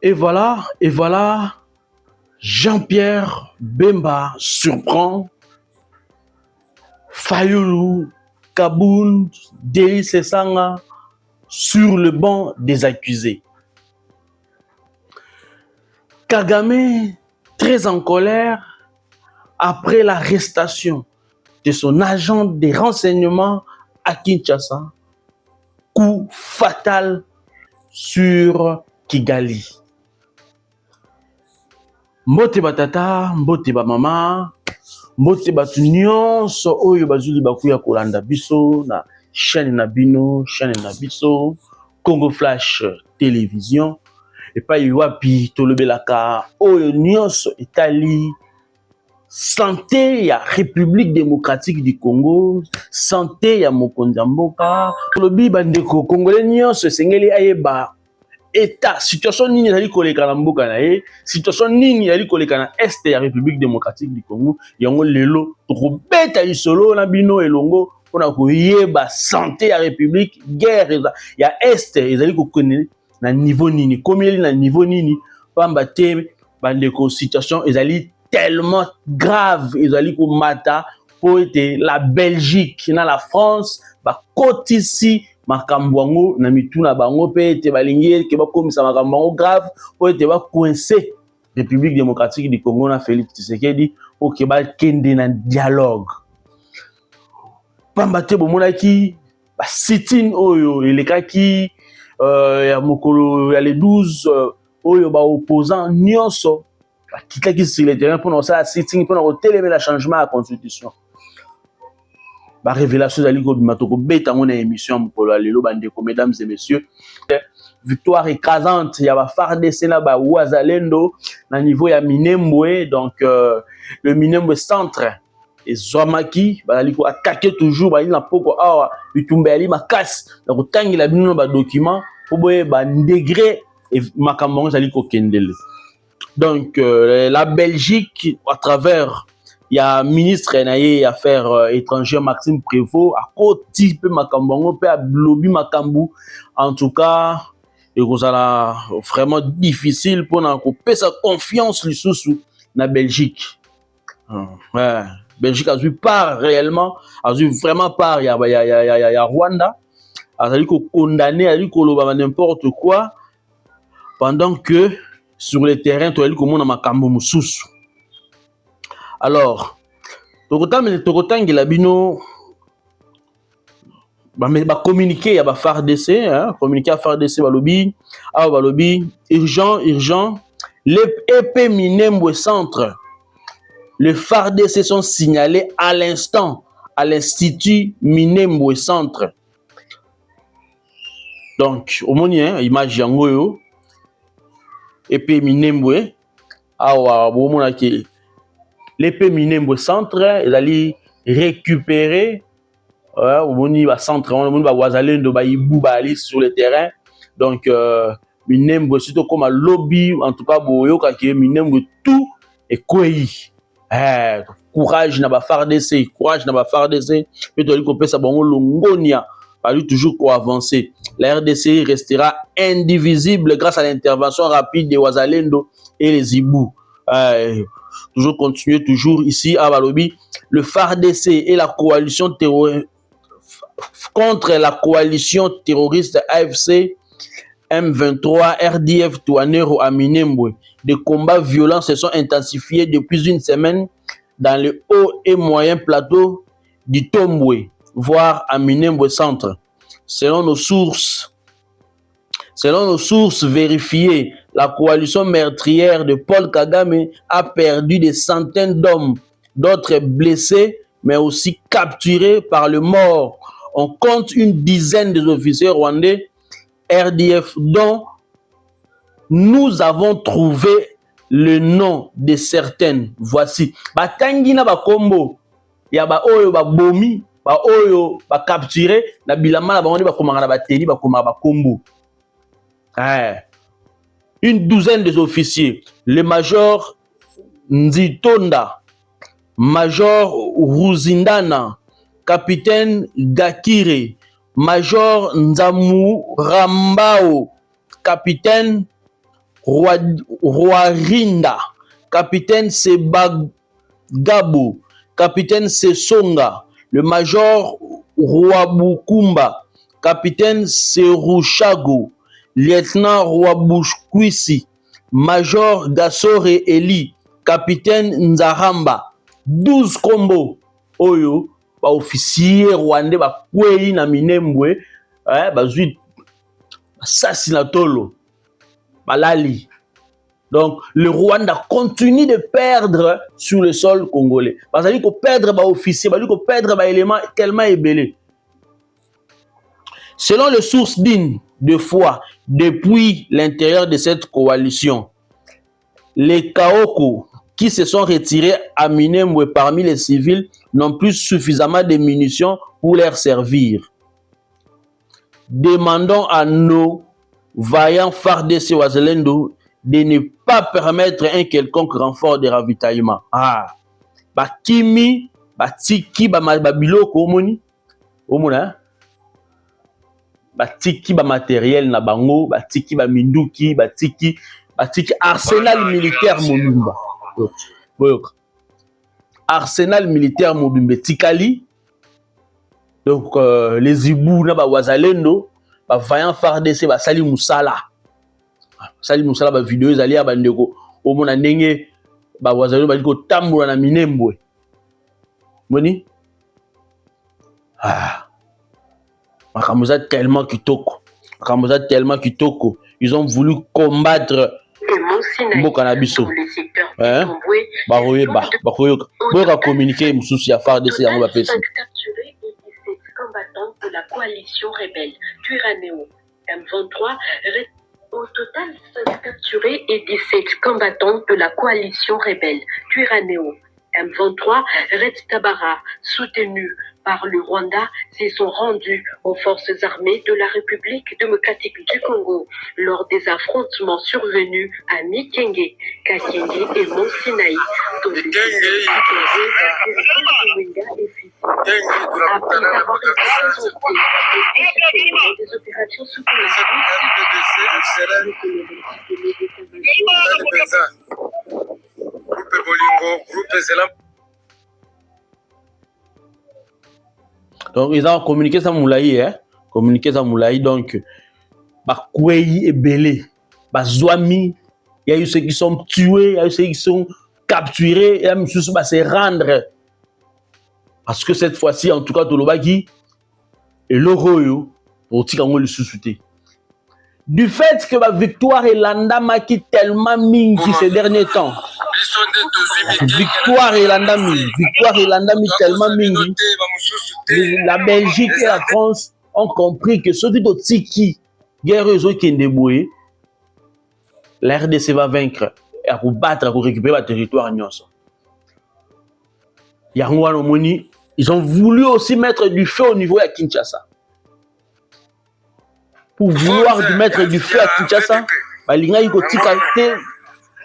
Et voilà, Jean-Pierre Bemba surprend Fayulu, Kabound, Denis Sesanga sur le banc des accusés. Kagame, très en colère, après l'arrestation de son agent des renseignements à Kinshasa, coup fatal sur Kigali. Mbote batata, mbote ba mama, mbote batu nyonso oyo bazuli bakuya kolanda biso na chaîne na bino, chaîne na biso, Congo Flash Télévision. Et pas wapi tolobelaka oyo nyonso etali santé ya République démocratique du Congo, santé ya mokonzi ya mboka. Tolobi bandeko congolais nyonso sengeli ayeba état situation nini ezali koleka na mboka na ye, situation nini ezali koleka na est ya République démocratique du Congo. Yango lelo tokobeta lisolo na bino elongo pona koyeba santé ya République, guerre ya est ezali kokone na niveau nini, combien na niveau nini, pamba te bandeko situation ezali tellement grave, ezali ko mata po ete la Belgique na la France ba kotisi makambo yango na mituna bango pe ete balingi ke bakomisa makambo yango grave po ete ba coincé République démocratique du Congo na Félix Tshisekedi po ke ba kende na dialogue. Pamba te bomonaki ba sit-in oyo elekaki ya mokolo ya le 12 oyo ba opposant nyonso bakitaki sur le terrain pour nous ça sitting pour nous télémer la changement à la constitution. Ba révélation zali ko bimatoko beta ngona émission mokolo ya lelo bandeko mesdames et messieurs. Victoire écrasante ya ba FARDC na ba Wazalendo na niveau ya Minembwe, donc le Minembwe centre et Zwamaki bazali ko attaquer toujours ba na poko awa bitumba ali makasi na kotangila bino ba document po boye ba degré et makambo zali ko kendele. Donc la Belgique à travers il y a ministre des affaires étrangères Maxime Prévost à côté peu makambo pe a lobby makambu, en tout cas et ça vraiment difficile pour na ko sa confiance lisusu na Belgique. Ouais, Belgique a vu pas réellement, a vu vraiment pas il y a Rwanda a dit ko condamner, a dit ko loba n'importe quoi pendant que sur le terrain tu as dit comment na makambo mususu. Alors tokotangela bino ba communiquer ya ba FARDC, hein, communiquer à FARDC balobi urgent les EP Minembwe centre, les FARDC sont signalés à l'instant à l'institut Minembwe centre. Donc au monien image yango yo EP Minembwe awa bomona ke l'épée Minembwe centre, ils allaient récupérer au niveau centre, au niveau Wazalendo, Baïbou, Bali sur le terrain. Donc Minembwe surtout comme un lobby, en tout cas boyo kake Minembwe tout est quoi. Courage n'a pas FARDC, courage n'a pas FARDC. Mais tu as dit qu'on peut ça bon longonia, pas toujours quoi avancer. La RDC restera indivisible grâce à l'intervention rapide des Wazalendo et les Ibou. Toujours continuer, toujours ici à Balobi, le FARDC et la coalition terroriste contre la coalition terroriste AFC M23 RDF Touanero à Minembwe. Des combats violents se sont intensifiés depuis une semaine dans le haut et moyen plateau du Tombwe, voire à Minembwe centre. Selon nos sources vérifiées, la coalition meurtrière de Paul Kagame a perdu des centaines d'hommes, d'autres blessés, mais aussi capturés par le mort. On compte une dizaine des officiers rwandais RDF dont nous avons trouvé le nom de certaines. Voici. Batangi na bakombo ya ba oyo ba bomi, ba oyo ba capturé na bilama na bango ba komanga na bateli ba komanga ba kombo. Une douzaine des officiers, le major Nzitonda, major Ruzindana, capitaine Gakire, major Nzamu Rambao, capitaine Rwarinda, capitaine Sebagabo, capitaine Sesonga, le major Rwabukumba, capitaine Serushago, lieutenant Rwabukwisi, major Gasore Eli, capitaine Nzaramba. 12 combos oyo ba officier rwandais ba kweli na Minembwe, bazui sasi na tolo balali. Donc le Rwanda continue de perdre sur le sol congolais. Parce que perdre ba officier, parce que perdre ba éléments tellement ébélés. Selon les sources dignes de foi depuis l'intérieur de cette coalition, les Kaoko qui se sont retirés à Minembwe parmi les civils n'ont plus suffisamment de munitions pour leur servir. Demandons à nos vaillants FARDC Wazalendo de ne pas permettre un quelconque renfort de ravitaillement. Bakimi, batiki, babiloko, omona, batiki, matériel na bango, batiki, minduki, batiki arsenal militaire Monumba. Arsenal militaire Mobimbe Tikali. Donc les Ibou na ba Wazalendo ba vaillant FARDC ba Sali Moussala. Sali Moussala ba vidéo ezali ya bandeko omona ndenge ba Wazalendo ba liko tambola na Minembwe. Moni? Makamuza tellement kitoko. Ils ont voulu combattre Mokanabiso. Boka communiquer mususu ya FARDC ya ngo pesi. Combattants de la coalition rebelle Twirwaneho. M23 au total 5 capturés et 17 combattants de la coalition rebelle Twirwaneho. M23 Red Tabara, soutenu par le Rwanda, se sont rendus aux forces armées de la République démocratique du Congo lors des affrontements survenus à Mikenge, Kakenge et Mont Sinaï, dans les après avoir été présentés des opérations sous donc ils ont communiqué ça Moulaï, donc Bakwei et Belé, Bazouami, il y a eu ceux qui sont tués, il y a eu ceux qui sont capturés, et même ceux qui se rendre. Parce que cette fois-ci, en tout cas, Tolobaki et l'Oroyo, pour Tikango le sous-souté. Du fait que la victoire et l'anda maki tellement mingi ces derniers temps. Victoire et l'anda mi tellement mingi. La Belgique et la France ont compris que ceux qui ont tiki, guerre qui est débrouillé, la RDC va vaincre et pour battre, pour récupérer le territoire nyonso. Yangwa Moni, ils ont voulu aussi mettre du feu au niveau de Kinshasa. Pour vouloir mettre du feu à Kinshasa,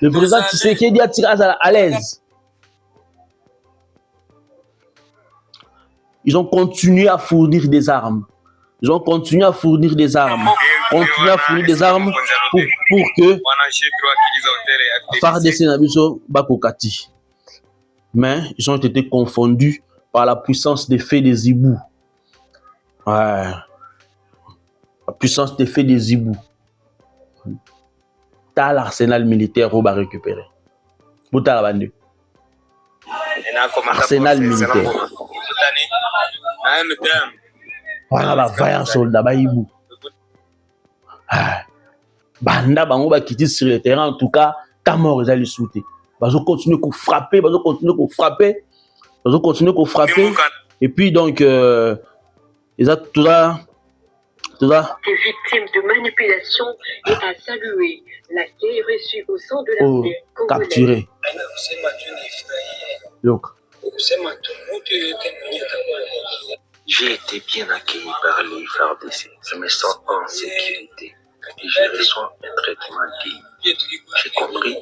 le président Tshisekedi a tiré à l'aise. Ils ont continué à fournir des armes. Pour que FARDC Nabiso Bakokati. Mais ils ont été confondus par la puissance des faits des Ibou. La puissance des faits des Ibou. T'as l'arsenal militaire où va récupérer. Arsenal militaire. Voilà, bah, vaillant soldat, bah, Ibou. Banda, bah, on va quitter sur le terrain. En tout cas, ta mort, ils allaient sauter. Bah, ils continuent à frapper, Et puis, donc, ils ont tout ça. Des victimes de manipulation et à saluer l'accueil reçu au sein de l'armée congolaise. Capturé. Donc. J'ai été bien accueilli par les FARDC. Je me sens en sécurité et je reçois un traitement digne. J'ai compris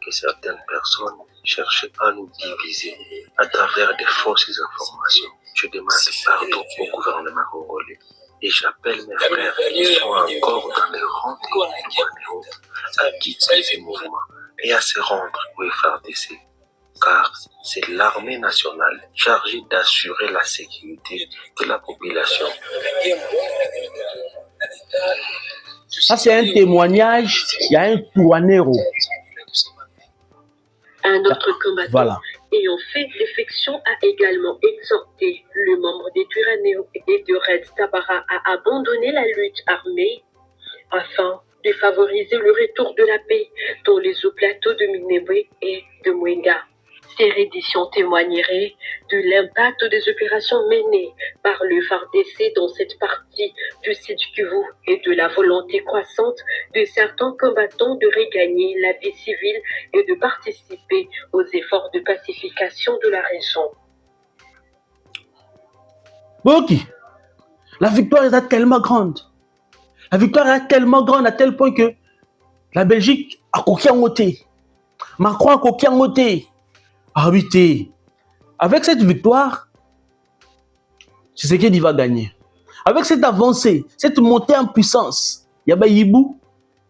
que certaines personnes cherchaient à nous diviser à travers de fausses informations. Je demande pardon au gouvernement congolais et j'appelle mes frères qui sont encore dans les rangs de Twirwaneho à quitter ce mouvement et à se rendre au FARDC, car c'est l'armée nationale chargée d'assurer la sécurité de la population. Ça, c'est un témoignage. Il y a un Touanero. Un autre combattant Voilà. ayant fait défection a également exhorté le membre des Twirwaneho et de Red Tabara à abandonner la lutte armée afin de favoriser le retour de la paix dans les hauts plateaux de Minembwe et de Mwenga. Ces redditions témoigneraient de l'impact des opérations menées par le FARDC dans cette partie du Sud Kivu et de la volonté croissante de certains combattants de regagner la vie civile et de participer aux efforts de pacification de la région. Boki, la victoire est tellement grande. La victoire est tellement grande à tel point que la Belgique a coqué en ôté. Macron a coqué en ôté. Habité. Avec cette victoire, Tshisekedi va gagner. Avec cette avancée, cette montée en puissance, Yaba Yibou,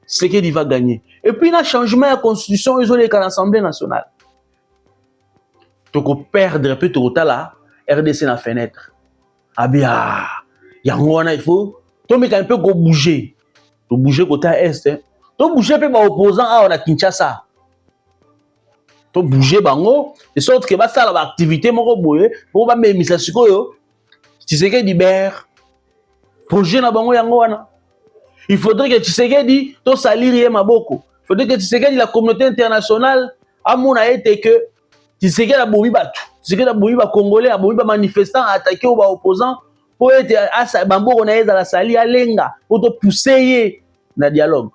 Tshisekedi va gagner. Et puis, il y a un changement à la constitution isolée à l'Assemblée nationale. Donc, on perdre un peu tout là, RDC dans la fenêtre. Ah bien, il faut. Tu mets un peu bouger. Tu bouger côté est. Tu bouger un peu opposant à Kinshasa. To bouger bango de sorte que ça la activité moko boye pour ba memisa sikoyo Tshisekedi libère projet na bango yango wana. Il faudrait que Tshisekedi to salir maboko. Il faudrait que Tshisekedi la communauté internationale amona ete que Tshisekedi la bobi batu, Tshisekedi la bobi ba congolais, la bobi ba manifestants attaquer ou ba opposants pour ete asa bamboko na eza la sali alenga pour to pousser na dialogue.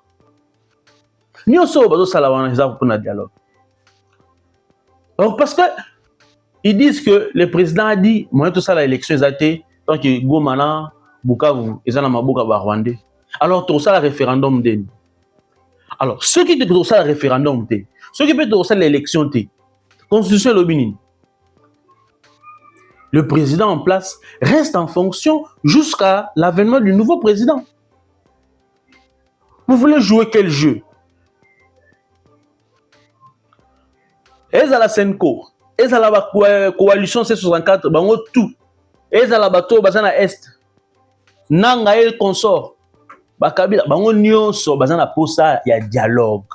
Nyoso bazo sala wana eza pour na dialogue. Alors, parce que ils disent que le président a dit, moi tout ça l'élection est athée, tant que Gomana, Bukavu, ils ont un maboka Rwandais. Alors tout ça le référendum d'eux. Alors ceux qui te tout ça le référendum d'eux, ceux qui peuvent tout ça l'élection d'eux, constitution l'obinin. Le président en place reste en fonction jusqu'à l'avènement du nouveau président. Vous voulez jouer quel jeu? Ezala Senko, ezala ba coalition C64, bango tout. Ezala bato bazana est. Nanga el consort. Bakabila bango nyonso bazana posa ya dialogue.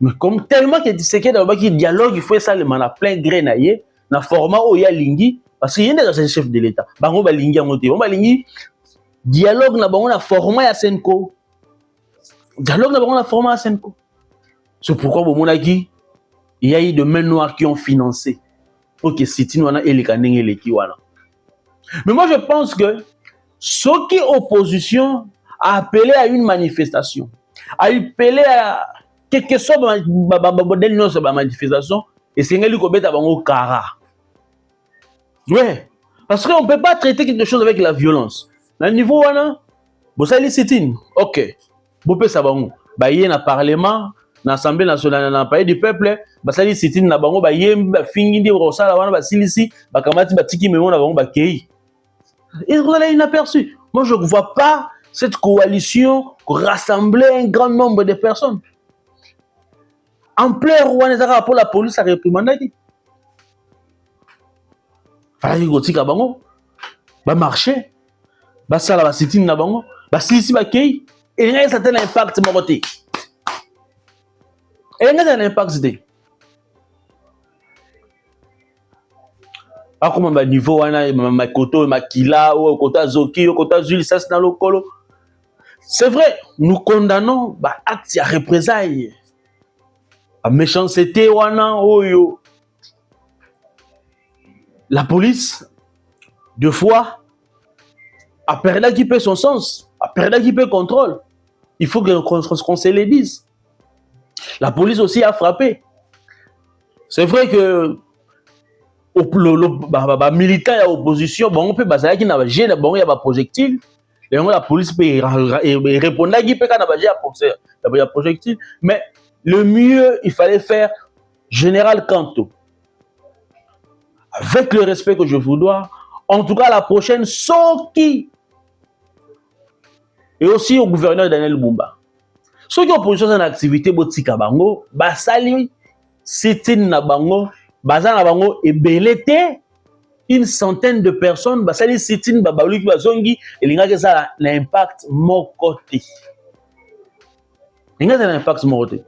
Mais comme tellement que Tshisekedi a dit dialogue, il faut ça le mana plein gré na ye na format o ya lingi parce qu'il y a des chefs de l'état. Bango ba lingi ngote, on ba lingi dialogue na bango na format ya Senko. Dialogue na bango na format ya Senko. C'est pourquoi bon monaki il y a eu de mains noires qui ont financé pour que Sitini et les Kaneng et les Kiwana. Mais moi, je pense que ceux qui opposition a appelé à une manifestation, a appelé à quelque chose de manifestation, et c'est un peu au Kara. Ouais, parce qu'on ne peut pas traiter quelque chose avec la violence. À niveau wana, vous savez, Sitini, ok, vous pouvez savoir, il y a un parlement. L'Assemblée nationale n'a pas du peuple, basali sitini na bango ba yemba fingindi rosala wana basilisi bakamati batiki memo na bango bakei. Et voilà inaperçu. Moi je ne vois pas cette coalition rassembler un grand nombre de personnes. En plein Rwanda pour la police à réprimandaki. Fallait gotika bango ba marcher basala ba sitini na bango basilisi bakei et il y a un certain impact moroté. Et il y a un impact de à comment ba niveau wana ma koto makila ou kota zoki ou kota zuli ça c'est dans le colo. C'est vrai, nous condamnons ba acte à représailles. La méchanceté wana oyo. La police deux fois a perdu qui peut son sens, a perdu qui peut contrôle. Il faut qu'on se le dise. La police aussi a frappé. C'est vrai que les militants et l'opposition, bon, on peut baser qui n'a pas gêné, bon, il y a pas projectile. Et la police peut répondre qui peut n'a projectile. Mais le mieux, il fallait faire Général Kanto. Avec le respect que je vous dois, en tout cas la prochaine, Soki. Et aussi au gouverneur Daniel Bumba. Ceux qui ont opposition en activité, botika bango, basali, sit-in na bango, bazan na bango, et belete, une centaine de personnes, basali, sit-in, babaouli, bazongi, et l'inga que ça a l'impact mon côté. L'inga ça a l'impact mon côté.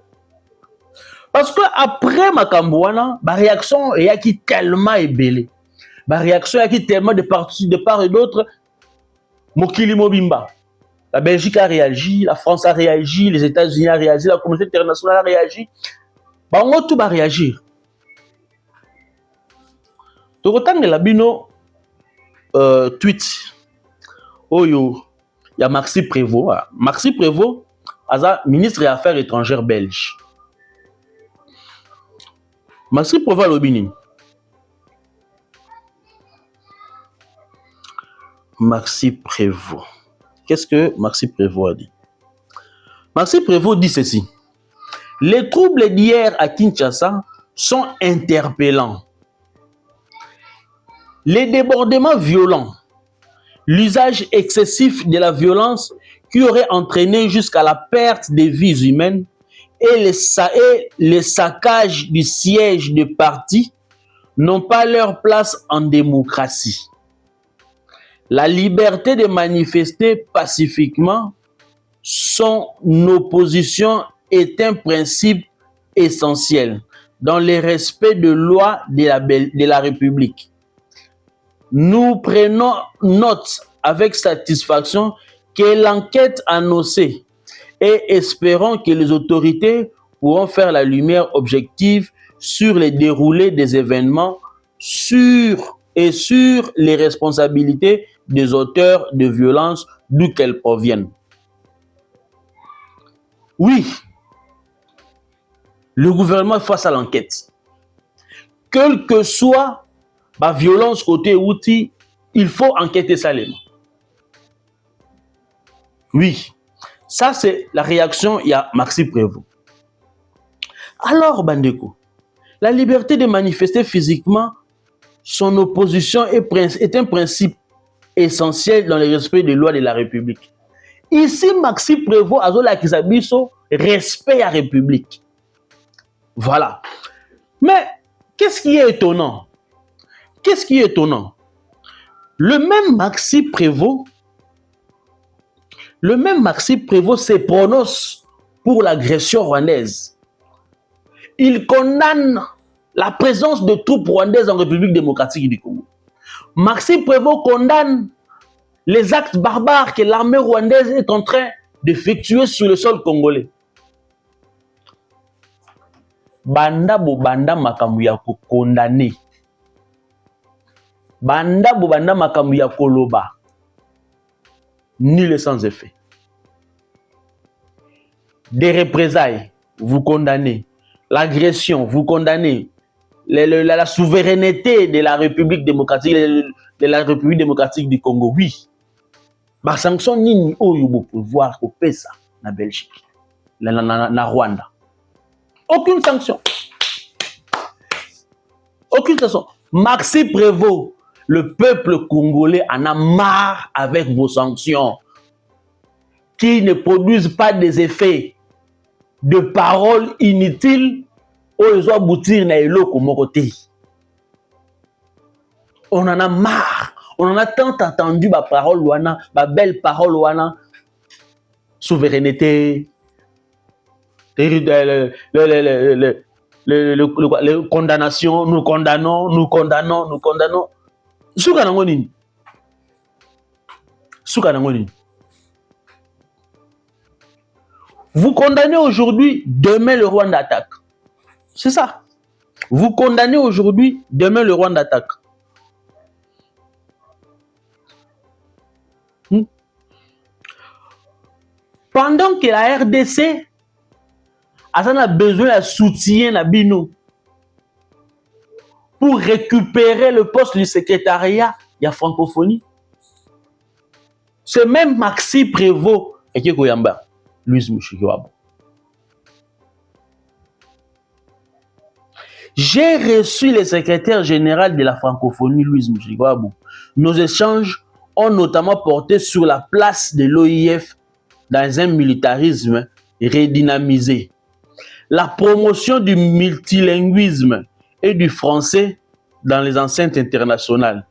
Parce que après ma cambouana, ma réaction est qui tellement ébélée. Ma réaction est qui tellement de part et d'autre, Mokili Mobimba. La Belgique a réagi, la France a réagi, les États-Unis ont réagi, la communauté internationale a réagi. Bango tout va réagir. Donc autant que la bino tweet, oyo, il y a Maxime Prévost. Maxime Prévost, ministre des Affaires étrangères belge. Maxime Prévost Lobini. Maxime Prévost. Qu'est-ce que Maxime Prévost a dit? Maxime Prévost dit ceci. Les troubles d'hier à Kinshasa sont interpellants. Les débordements violents, l'usage excessif de la violence qui aurait entraîné jusqu'à la perte des vies humaines et les saccages du siège de partis n'ont pas leur place en démocratie. La liberté de manifester pacifiquement son opposition est un principe essentiel dans le respect de loi de la République. Nous prenons note avec satisfaction que l'enquête annoncée et espérons que les autorités pourront faire la lumière objective sur les déroulés des événements sur les responsabilités des auteurs de violences d'où qu'elles proviennent. Oui, le gouvernement face à l'enquête. Quelle que soit la violence côté outil, il faut enquêter salement. Oui, ça c'est la réaction, il y a Maxime Prévost. Alors, Bandeko, la liberté de manifester physiquement son opposition est un principe essentiel dans le respect des lois de la République. Ici, Maxime Prévost a zola kisabiso respect à la République. Voilà. Mais qu'est-ce qui est étonnant? Qu'est-ce qui est étonnant? Le même Maxime Prévost se prononce pour l'agression rwandaise. Il condamne la présence de troupes rwandaises en République démocratique du Congo. Maxime Prévost condamne les actes barbares que l'armée rwandaise est en train d'effectuer sur le sol congolais. Banda bobanda makambu ya condamné. Banda bobanda makambu ya koloba. Nul sans effet. Des représailles, vous condamnez. L'agression, vous condamnez. La souveraineté de la République démocratique du Congo, oui. Ma sanction nini oyo bo pouvoir au PESA na Belgique, na Rwanda. Aucune sanction. Aucune sanction. Maxime Prévost, le peuple congolais en a marre avec vos sanctions qui ne produisent pas des effets, de paroles inutiles aux aboutir na eloko mokote. On en a marre. On en a tant entendu ma parole wana, ma belle parole wana, souveraineté, les condamnations, nous condamnons. Soukanangoni. Vous condamnez aujourd'hui, demain le Rwanda attaque. C'est ça. Vous condamnez aujourd'hui, demain le Rwanda attaque. Pendant que la RDC a besoin de soutien à Bino pour récupérer le poste du secrétariat, il y a francophonie. C'est même Maxime Prévost et qui Koyamba, Louise Mushikiwabo. J'ai reçu le secrétaire général de la francophonie, Louise Mushikiwabo. Nos échanges ont notamment porté sur la place de l'OIF dans un militarisme redynamisée. La promotion du multilinguisme et du français dans les enceintes internationales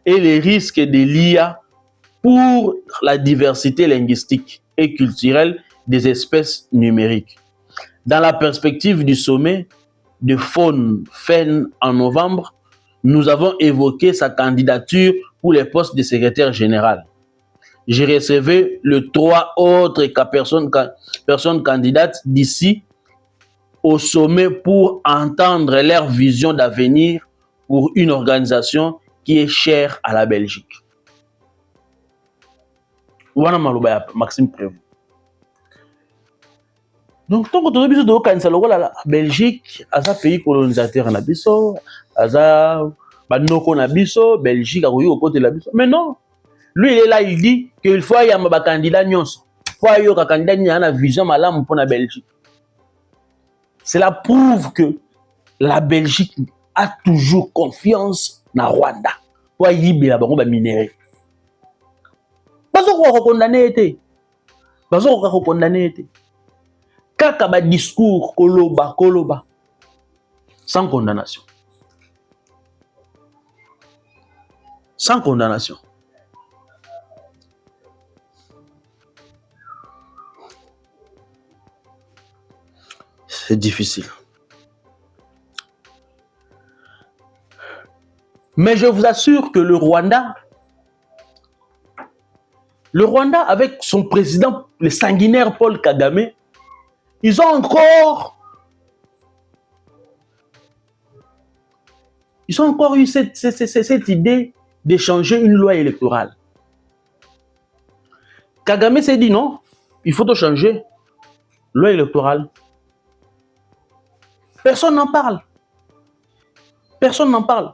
et les risques de l'IA pour la diversité linguistique et culturelle des espèces numériques. Dans la perspective du sommet de Phnom Penh en novembre, nous avons évoqué sa candidature pour les postes de secrétaire général. J'ai recevé les 3 autres personnes candidates d'ici au sommet pour entendre leur vision d'avenir pour une organisation qui est chère à la Belgique. Wana maloba ya Maxime Prévost. Donc, tant que tu as la Belgique, as un pays colonisateur na biso, as un banoko na biso, Belgique a au côté de la biso. Mais non, lui il est là, il dit qu'il faut y avoir un candidat nyonso. Faut y avoir un candidat qui a une vision malam pour la Belgique. Cela prouve que la Belgique a toujours confiance dans Rwanda. Pour y avoir un minéré. Parce qu'on va condamner. Parce qu'on va condamner. Kaka ba discours koloba sans condamnation. Sans condamnation. C'est difficile. Mais je vous assure que le Rwanda, avec son président, le sanguinaire Paul Kagame, ils ont encore eu cette idée d'échanger une loi électorale. Kagame s'est dit non, il faut tout changer. Loi électorale. Personne n'en parle. Personne n'en parle.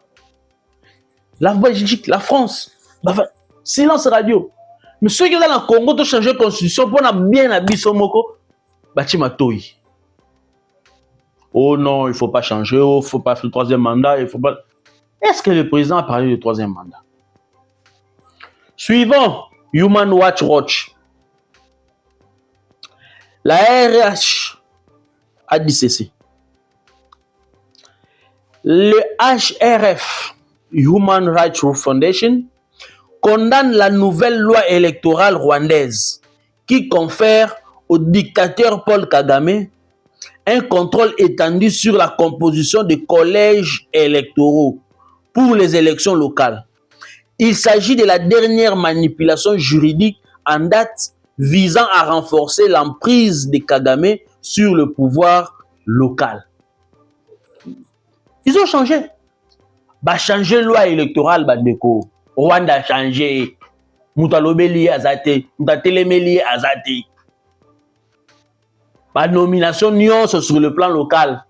La Belgique, la France, silence radio. Mais ceux qui sont dans le Congo ont changé la constitution pour bien habiller moko. Batimatoi. Oh non, il ne faut pas changer, il ne faut pas faire le 3e mandat, il faut pas. Est-ce que le président a parlé du 3e mandat? Suivant Human Rights Watch, la RH a dit ceci. Le HRF, Human Rights Foundation, condamne la nouvelle loi électorale rwandaise qui confère au dictateur Paul Kagame un contrôle étendu sur la composition des collèges électoraux pour les élections locales. Il s'agit de la dernière manipulation juridique en date visant à renforcer l'emprise de Kagame sur le pouvoir local. Ils ont changé. Changer la loi électorale, bandeko. Rwanda a changé. Moutalobeli azate. Moutatelemeli azate. La nomination nyonso sur le plan local.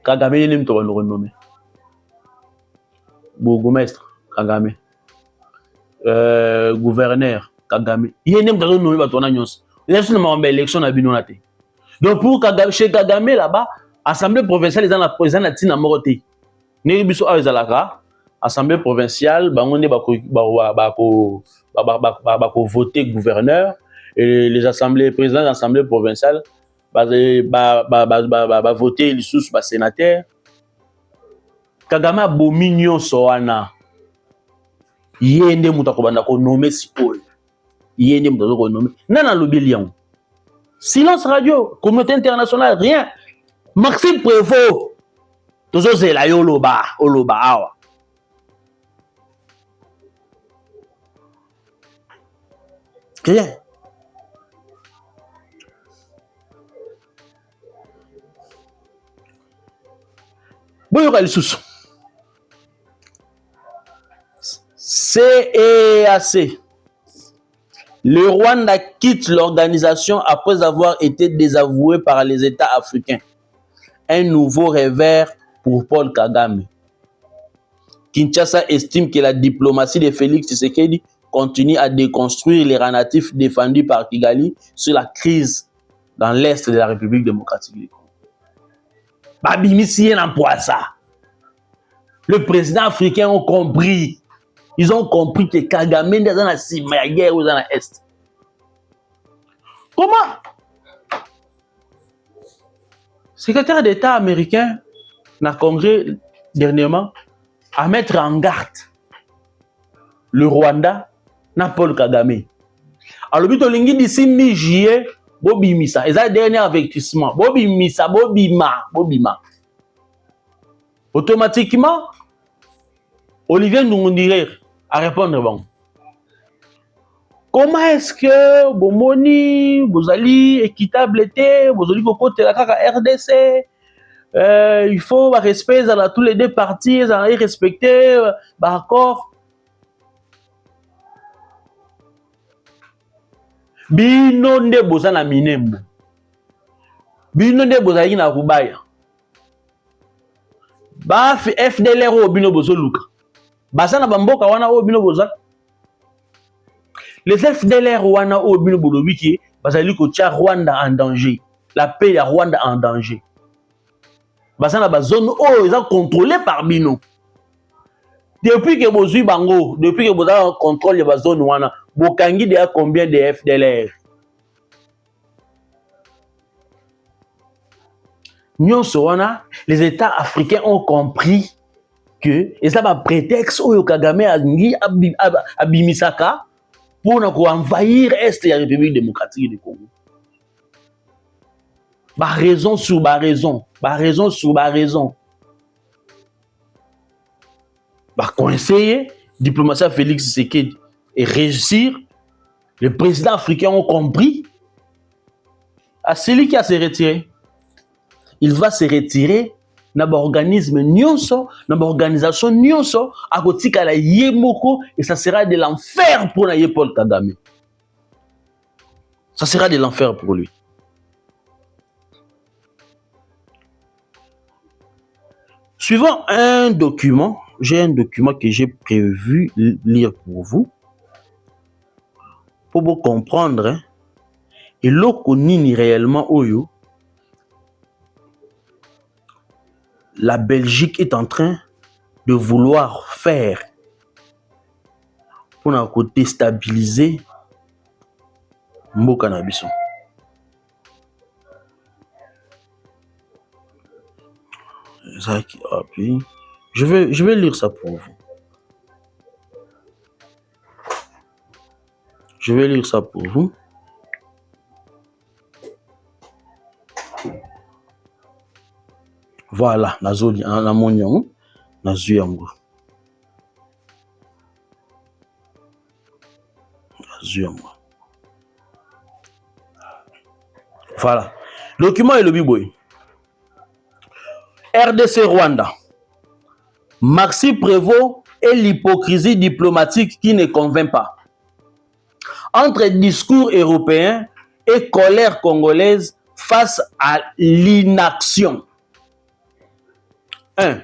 Kagame n'est pas renommé. Bourgmestre, Kagame. Gouverneur, Kagame. Il n'est pas renommé par ton agence. Il y a une élection à Binonate. Donc pour Kagame, chez Kagame là-bas, Assemblée provinciale, ils ont la présidente Tina Moroté. Nébiso Azalaka, Assemblée provinciale, on voter gouverneur et les assemblées présidents de l'Assemblée provinciale voter les sous sénateurs. Kagame a bomignon soana. Yende mutakobanda ko nommer sikoy. Yende mutako nommer. Nana lobelian. Silence radio, communauté internationale, rien. Maxime Prévost. Toujours c'est la yoloba, oloba awa. Rien. CEAC. Le Rwanda quitte l'organisation après avoir été désavoué par les États africains. Un nouveau revers pour Paul Kagame. Kinshasa estime que la diplomatie de Félix Tshisekedi continue à déconstruire les narratifs défendus par Kigali sur la crise dans l'Est de la République démocratique du Congo. Le président africain a compris. Ils ont compris que Kagame est dans la guerre ou dans l'Est. Comment? Secrétaire d'État américain dans le Congrès dernièrement à mettre en garde le Rwanda na Paul Kagame. Alors, le lingi d'ici mi-juillet, bobimisa. Et ça, dernier avertissement. Bobimisa, bobima. Automatiquement, Olivier Ndoundiré a répondre bon. Comment est-ce que Bomoni, Bozali, équitable était, Bozali Koko Telakaka RDC, il faut respecter dans tous les deux parties, respecter, d'accord. Bino nde boza na minembo. Bino nde bozali na kubaya. Ba FDLR o bino bozo luka. Basa na bamboka wana o bino boza. Les FDLR wana o bino bolobiki bazali ko tia Rwanda en danger. La paix ya Rwanda en danger. Basa na ba zone o eza contrôlée par bino. Depuis que bozui bango, depuis que boza contrôle ya zone wana, bokangi de combien de FDLR? Nyonso wana, les États africains ont compris que et ça va prétexte oyo Kagame alingi abimisaka pour na ko envahir est ya République démocratique du Congo. Ba raison sur ba raison, ba raison sur ba raison. Ba conseiller diplomatie Félix Tshisekedi et réussir, les présidents africains ont compris. À celui qui a se retiré, il va se retirer dans l'organisme nyonso, dans l'organisation nyonso, à côté de la Yemoko, et ça sera de l'enfer pour Paul Kagame. Ça sera de l'enfer pour lui. Suivant un document, j'ai un document que j'ai prévu lire pour vous comprendre, hein, et l'okonini réellement oyo, la Belgique est en train de vouloir faire pour déstabiliser Mboka na biso. Je vais lire ça pour vous. Je vais lire ça pour vous. Voilà, nazoli na monyon, nazuyango. Nazuyango. Voilà. Document est le biboy. RDC Rwanda. Maxime Prévost et l'hypocrisie diplomatique qui ne convainc pas. Entre discours européens et colère congolaise face à l'inaction. 1.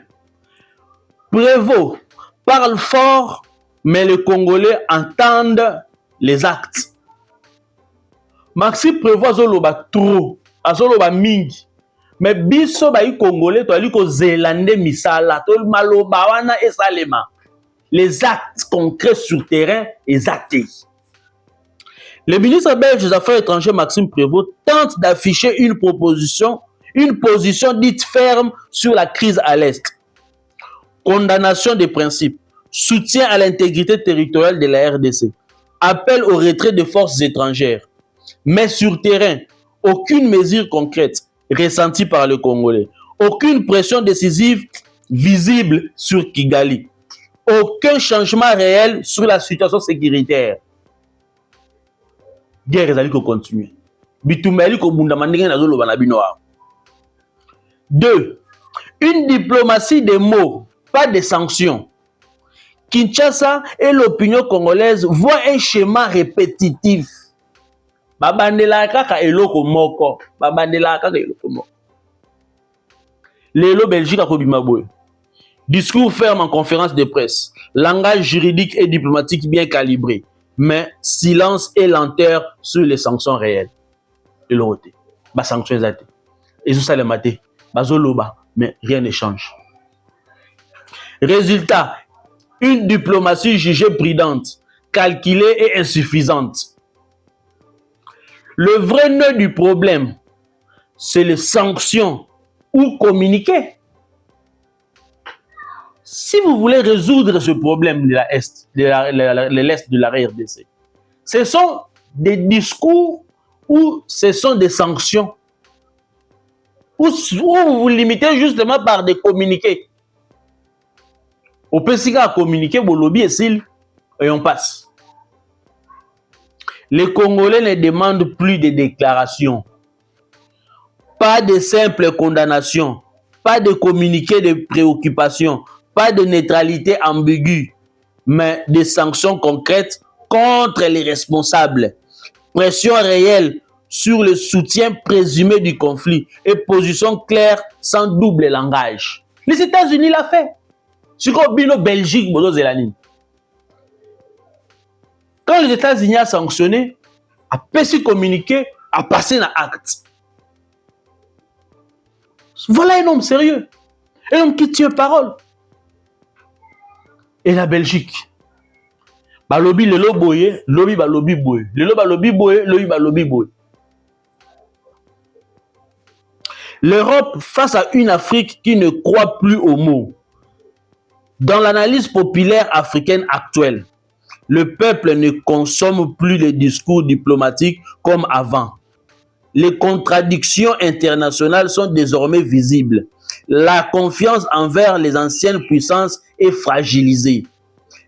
Prévost parle fort, mais les Congolais entendent les actes. Maxime Prévost azoloba trop, azoloba mingi. Mais biso ba yi Congolais to ali ko zélande misala to maloba wana esalema. Les actes concrets sur terrain exactés. Le ministre belge des Affaires étrangères Maxime Prévost tente d'afficher une position dite ferme sur la crise à l'Est. Condamnation des principes, soutien à l'intégrité territoriale de la RDC, appel au retrait de forces étrangères. Mais sur terrain, aucune mesure concrète ressentie par le Congolais, aucune pression décisive visible sur Kigali, aucun changement réel sur la situation sécuritaire. Guerre ezali ko continuer. Bitumeli ko bunda mandenge na zolo bana bino. 2. Une diplomatie des mots, pas de sanctions. Kinshasa et l'opinion congolaise voient un schéma répétitif. Babandela kaka eloko moko. Babandela kaka eloko moko. Lelo Belgique a kobima boy. Discours ferme en conférence de presse. Langage juridique et diplomatique bien calibré. Mais silence et lenteur sur les sanctions réelles. De l'autre côté. Bas sanctions exactes. Et tout ça les maté. Bazoloba. Mais rien ne change. Résultat. Une diplomatie jugée prudente, calculée et insuffisante. Le vrai nœud du problème, c'est les sanctions ou communiquer. Si vous voulez résoudre ce problème de l'Est de la RDC, ce sont des discours ou ce sont des sanctions ou vous vous limitez justement par des communiqués. Au PCK à communiquer, vos lobbies et on passe. Les Congolais ne demandent plus de déclarations, pas de simples condamnations, pas de communiqués de préoccupation, pas de neutralité ambiguë, mais des sanctions concrètes contre les responsables. Pression réelle sur le soutien présumé du conflit et position claire sans double langage. Les États-Unis l'ont fait. Sur le Belgique, quand les États-Unis ont sanctionné, a pu communiquer, a passé dans l'acte. Voilà un homme sérieux. Un homme qui tient parole. Et la Belgique, ba lobby le loboye, lobby ba lobby boye. Le lobby boye, lobby ba lobby boye. L'Europe face à une Afrique qui ne croit plus aux mots. Dans l'analyse populaire africaine actuelle, le peuple ne consomme plus les discours diplomatiques comme avant. Les contradictions internationales sont désormais visibles. La confiance envers les anciennes puissances est fragilisée.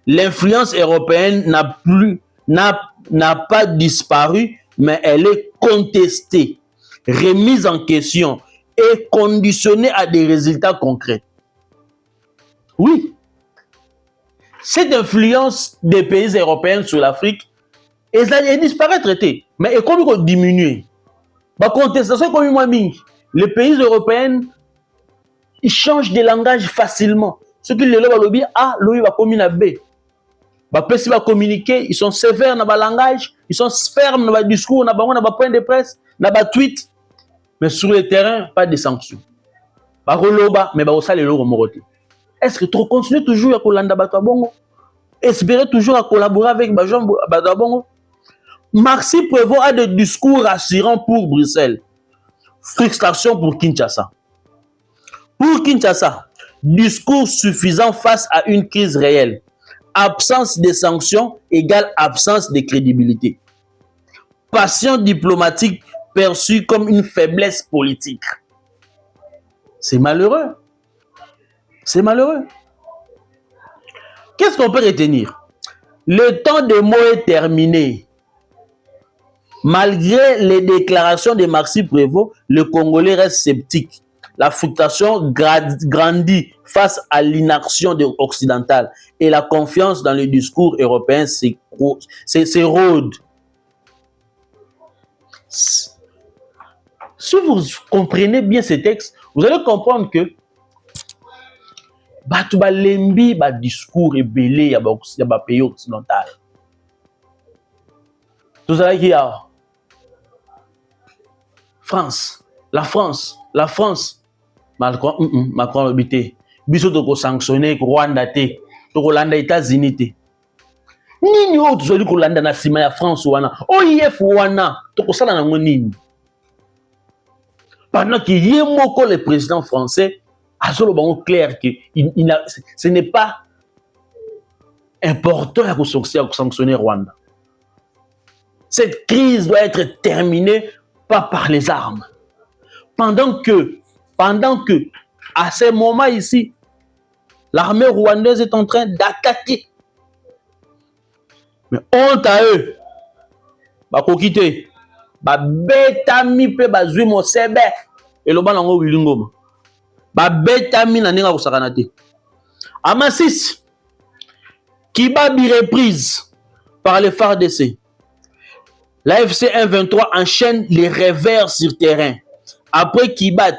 L'influence européenne n'a pas disparu, mais elle est contestée, remise en question et conditionnée à des résultats concrets. Oui, cette influence des pays européens sur l'Afrique est disparaître traité, mais elle est diminuée. La contestation comme moi, les pays européens ils changent de langage facilement. Ce qui le lobby A, lobby va communiquer B. Ils va communiquer, ils sont sévères dans le langage, ils sont fermes dans le discours, dans le point de presse, dans le tweet. Mais sur le terrain, pas de sanctions. Mais est-ce que tu continues toujours à collaborer? Espérer toujours à collaborer avec Badabongo? Maxi Prévost a des discours rassurants pour Bruxelles. Frustration pour Kinshasa. Pour Kinshasa, discours suffisant face à une crise réelle. Absence de sanctions égale absence de crédibilité. Passion diplomatique perçue comme une faiblesse politique. C'est malheureux. C'est malheureux. Qu'est-ce qu'on peut retenir? Le temps de mots est terminé. Malgré les déclarations de Maxi Prévost, le Congolais reste sceptique. La frustration grandit face à l'inaction occidentale et la confiance dans le discours européen s'érode. Si vous comprenez bien ces textes, vous allez comprendre que Batouba Lembi, discours est belé, il y a un pays occidental. Tout ça qui a France, la France. Macron habité. Biso toko sanctionné Rwanda te, toko landa États-Unis te. Nini o tozoli ko landa na sima ya France wana. OIF wana toko sala nango nini. Pendant que yé moko le président français a solo bango clair que ce n'est pas important à sanctionner Rwanda. Cette crise doit être terminée pas par les armes. Pendant que, à ce moment ici, l'armée rwandaise est en train d'attaquer. Mais honte à eux. Bakokite. Betami pe bazui mo sebe. Et le banango wilingoma. Betami na ninga kosakanate. Amasis. Kibabi reprise par les FARDC. L'AFC 123 enchaîne les revers sur terrain. Après Kibat,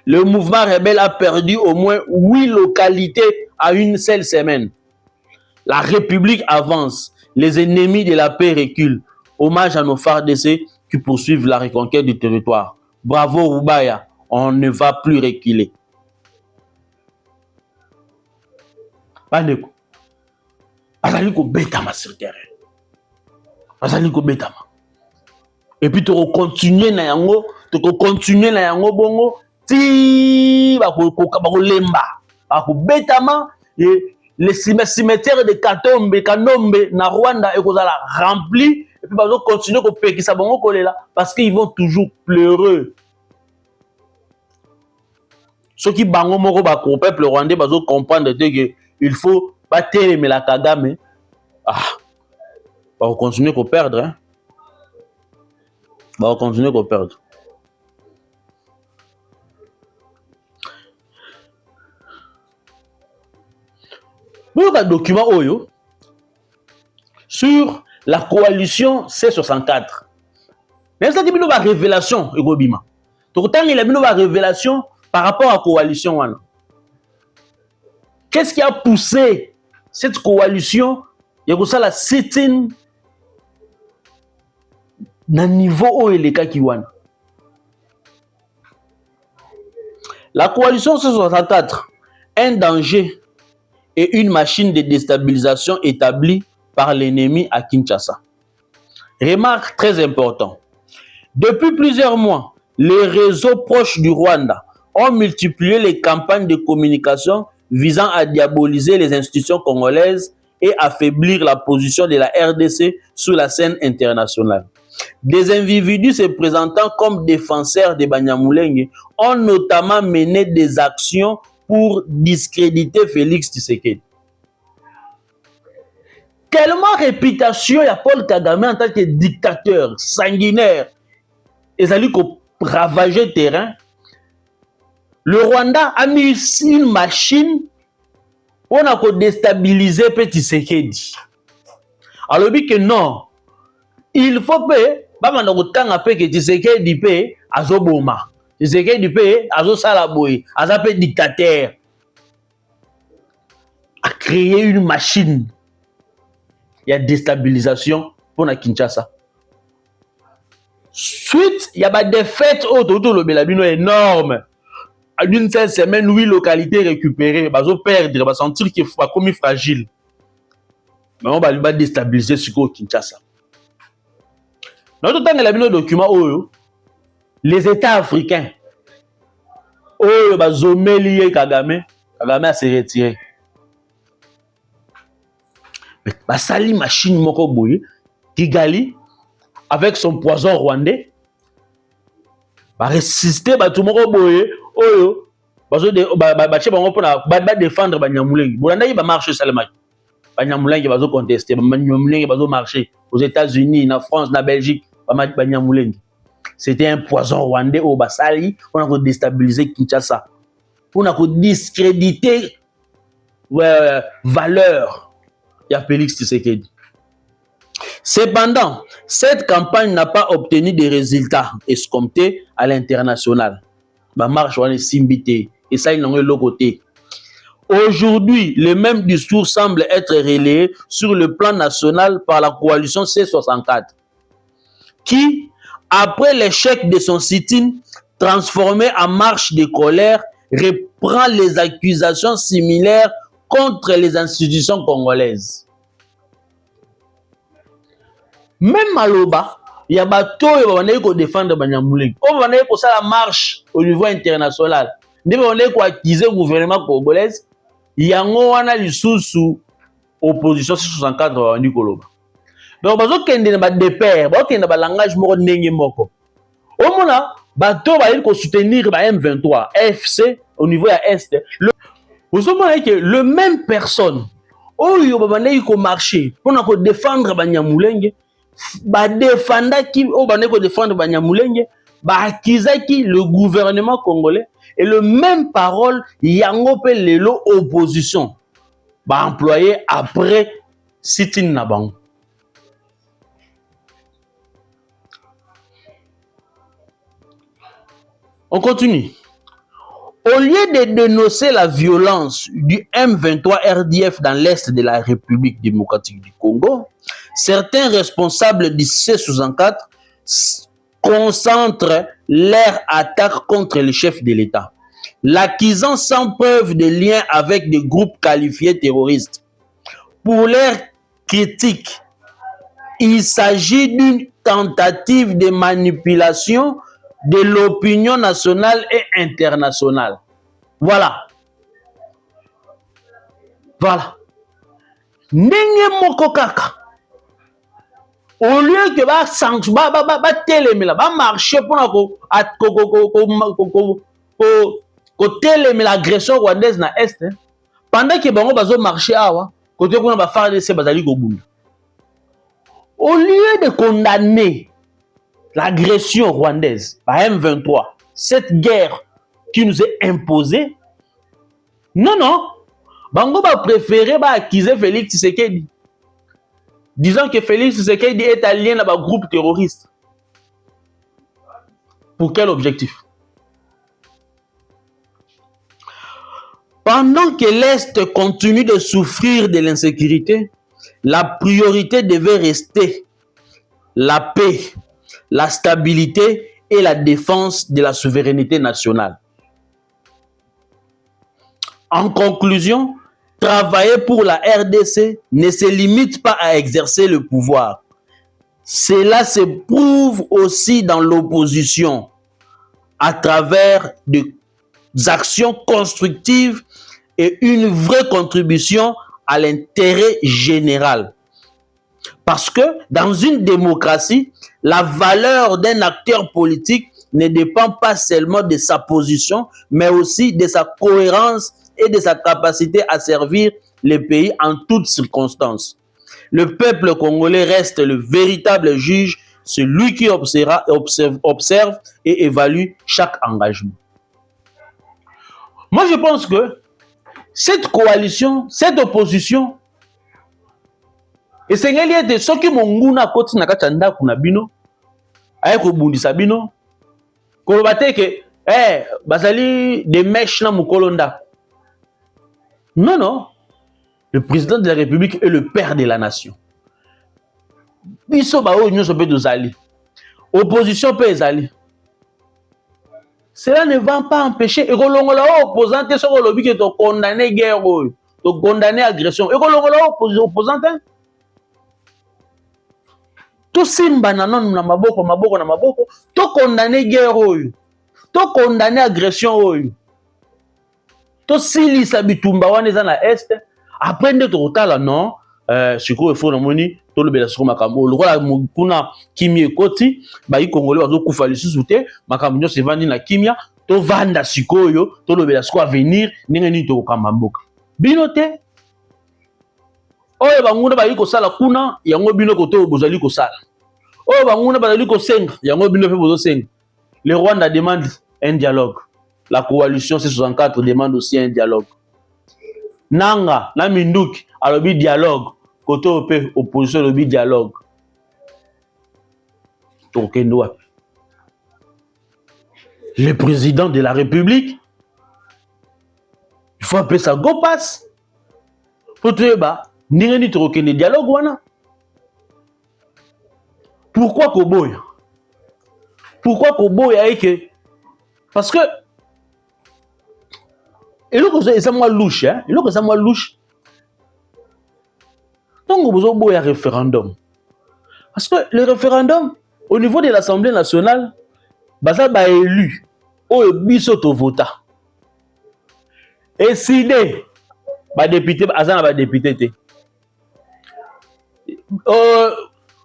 le mouvement rebelle a perdu au moins 8 localités à une seule semaine. La République avance. Les ennemis de la paix reculent. Hommage à nos FARDC qui poursuivent la reconquête du territoire. Bravo Rubaya, on ne va plus reculer. Azali ko betama sur terrain. Azali ko betama. Et puis tu continuer na yango, bongo ti ba ko lemba, ba ko betama et les cimetières de Kanombe na Rwanda et kozala rempli et puis ba continuer ko pekisa bongo kolela parce qu'ils vont toujours pleurer. Ceux qui bango moko ba ko peuple rwandais ba comprendre que il faut pas télémer la Kagame. Ah, ba continuer ko perdre hein. Ba continuer ko perdre. Pour un document Oyo sur la coalition C64. Mais ça qui a une révélation, Egobima. Tout le temps, il a une révélation par rapport à la coalition. Qu'est-ce qui a poussé cette coalition? Il y a la sit-in dans le niveau où il est Kakiwan. La coalition C64, un danger et une machine de déstabilisation établie par l'ennemi à Kinshasa. Remarque très importante. Depuis plusieurs mois, les réseaux proches du Rwanda ont multiplié les campagnes de communication visant à diaboliser les institutions congolaises et affaiblir la position de la RDC sur la scène internationale. Des individus se présentant comme défenseurs de Banyamulenge ont notamment mené des actions pour discréditer Félix Tshisekedi. Tellement réputation, il y a Paul Kagame en tant que dictateur sanguinaire, et ça lui a ravagé le terrain. Le Rwanda a mis une machine pour déstabiliser Tshisekedi. Alors, il dit que non, il faut que Tshisekedi paye à Zoboma. Tshisekedi paye à Zosalaboy, à Zapé dictateur. A créé une machine. Il y a déstabilisation pour la Kinshasa. Suite, il y a des défaites autour de Belabino énorme. À une seule semaine, 8 localités récupérées, ils vont perdre, ils vont sentir qu'il faut comme fragile. Mais on va déstabiliser ce qu'on Kinshasa. Dans tout temps, il y a un document les États africains. Kagame a se retiré. Mais Basali machine moko boye Kigali avec son poison rwandais va résister tout moko boye oyo ba défendre Banyamulenge. Bolanda il va marcher Salama. Banyamulenge va contester, Banyamulenge va marcher aux États-Unis, en France, en Belgique, Banyamulenge. C'était un poison rwandais au Basali on a déstabilisé Kinshasa. On a discrédité valeur. Il y a Félix Tshisekedi. Cependant, cette campagne n'a pas obtenu des résultats escomptés à l'international. Ma marche on est simbité et ça il n'en est l'autre côté. Aujourd'hui, le même discours semble être relayé sur le plan national par la coalition C64, qui, après l'échec de son sit-in transformé en marche de colère, reprend les accusations similaires contre les institutions congolaises. Même Maloba, il y a bateau qui vont défendre Banyamulenge. On va faire la marche au niveau international. Nous allons accuser le gouvernement congolais. Il y a un sous opposition 64 du Koloba. Donc, il y a des pairs, il y a un langage moko. Au moment bateau va soutenir M23, FC au niveau de l'Est. Vous savez que le même personne, où va marcher pour défendre Banyamulenge, va défendre Banyamulenge, va accuser le gouvernement congolais et le même parole yango pe lelo opposition va employer après sit-in nabango. On continue. Au lieu de dénoncer la violence du M23 RDF dans l'est de la République démocratique du Congo, certains responsables du C64 concentrent leur attaque contre le chef de l'État, l'accusant sans preuve de lien avec des groupes qualifiés terroristes. Pour leur critique, il s'agit d'une tentative de manipulation de l'opinion nationale et internationale. Voilà. Voilà. Ndenge moko kaka. Au lieu que ba marcher pour l'agression rwandaise na est, pendant que bango bazo marcher awa, côté qu'on va faire des bazali gobunda. Au lieu de condamner l'agression rwandaise par M23, cette guerre qui nous est imposée, non, bango va préférer accuser Félix Tshisekedi, disant que Félix Tshisekedi est allié à un groupe terroriste. Pour quel objectif? Pendant que l'Est continue de souffrir de l'insécurité, la priorité devait rester la paix, la stabilité et la défense de la souveraineté nationale. En conclusion, travailler pour la RDC ne se limite pas à exercer le pouvoir. Cela se prouve aussi dans l'opposition à travers des actions constructives et une vraie contribution à l'intérêt général. Parce que dans une démocratie, la valeur d'un acteur politique ne dépend pas seulement de sa position, mais aussi de sa cohérence et de sa capacité à servir le pays en toutes circonstances. Le peuple congolais reste le véritable juge, celui qui observe et évalue chaque engagement. Moi, je pense que cette coalition, cette opposition, et c'est que ceux qui m'ont koti na katanda kuna bino, aye ko bundisa bino, ko bate ke bazali des mèches na mukolonda. Non. Le président de la République est le père de la nation. Biso ba o nyoso pe dozali. Opposition pe ezali. Cela ne va pas empêcher et kolongola opposant te soko lobi ke to condamner guerre oyo, to condamner agression. Et kolongola opposant te. To simba na non na maboko na maboko, to condamner guerre oyo. To condamner agression oyo. To silisa bitumba wana eza na est. Après nde to tala non, siko efo na moni to lobela siko makambo lokola kuna kimia ekoti ba yi congolais bazo kufa lisusu te makambo nyo se vandi na kimia to vanda sikoyo to lobela siko avenir ndenge nini to kokamba mboka bino te oyo banguna ba yi kosala kuna yango bino koto bozali kosala oyo banguna bazali kosenga yango bino pe bozo senga. Le Rwanda demande un dialogue, la coalition C64 demande aussi un dialogue. Nanga na Minduki alobi dialogue, côté opé opposition alobi dialogue. Le président de la République, il faut appeler ça go pass. Pour te ba ningeni tokende dialogue wana. Pourquoi Koboya? Pourquoi Koboya eke? Parce que et là que c'est moi louche, hein? Et là que c'est moi louche. Donc vous avez besoin d'un référendum. Parce que le référendum au niveau de l'Assemblée nationale, ça va élu au biso to vota. Et si les députés, azana ba député te.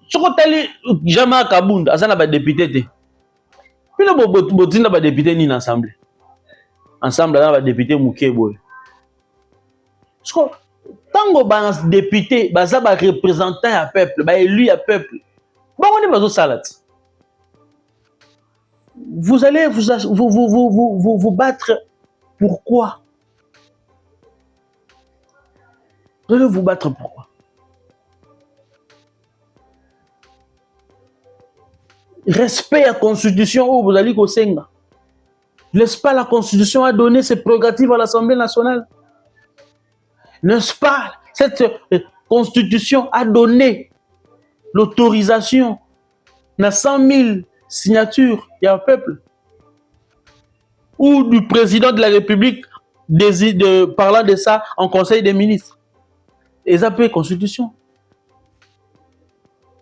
Sokotali Jama Kabunda azana ba député te. Puis le botina ba député ni l'Assemblée. Ensemble dans les députés Moukebo. Tango ba député, ba za ba représentant à peuple, ba élu à peuple. Bon on est bazo salat. Vous allez vous battre pourquoi? Vous allez vous battre pourquoi? Respect à la constitution où vous allez au Senga. N'est-ce pas la Constitution a donné ses prérogatives à l'Assemblée nationale? N'est-ce pas cette Constitution a donné l'autorisation à 100 000 signatures il y a un peuple ou du président de la République parlant de ça en Conseil des ministres. Et ça peut être Constitution.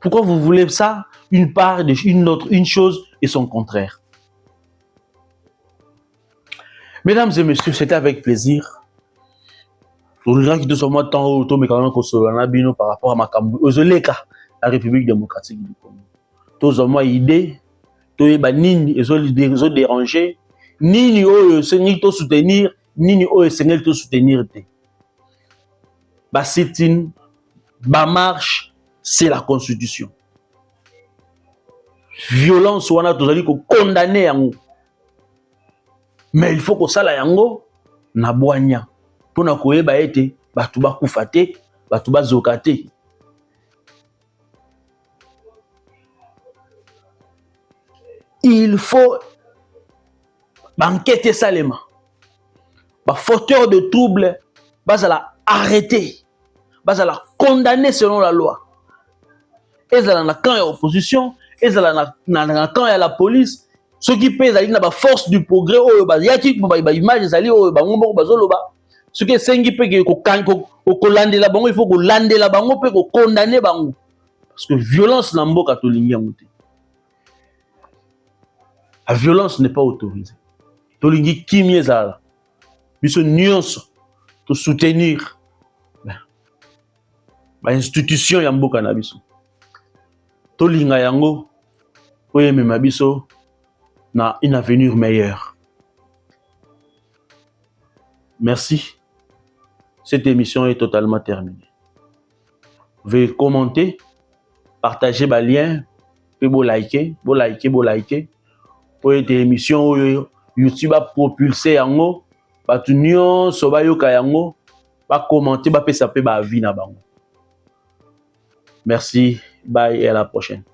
Pourquoi vous voulez ça? Une chose et son contraire. Mesdames et messieurs, c'était avec plaisir. Pour les gens qui sont moi tant auto mais quand même par rapport à Makambu, Ozoleka, la République démocratique du Congo. Tous ont moi idée, tous ba nini ils ont dérangé, nini o sengel to soutenir, nini o sengel to soutenir te. Ba sit-in, ba marche, c'est la constitution. Violence wana tozali ko condamner yango. Mais il faut que ça la yango na boanya. Pour na koyeba ete batu bakufa te, batu bazoka te. Il faut enquêter salement. Ba fauteur de trouble, bazala arrêter, bazala condamner selon la loi. Ezala na camp ya opposition, ezala na camp ya la police, ceux qui pèsent na ba force du progrès oyo ba yaki ba image ezali oyo ba ngombo bazoloba. Ce qui sengi pe ko landela bango, il faut ko landela bango pe ko condamner bango. Parce que violence na mboka to lingi yango te. La violence n'est pas autorisée. To lingi kimi ezala. Biso nyonso to soutenir ba institution ya mboka na biso. To linga yango po yemema biso na un avenir meilleur. Merci. Cette émission est totalement terminée. Veuillez commenter, partager le lien, puis vous liker. Pour cette émission, YouTube a propulsé yango, batu nyonso bayoka yango, ba commenter, ba pesa pe ba avis na bango. Merci, bye et à la prochaine.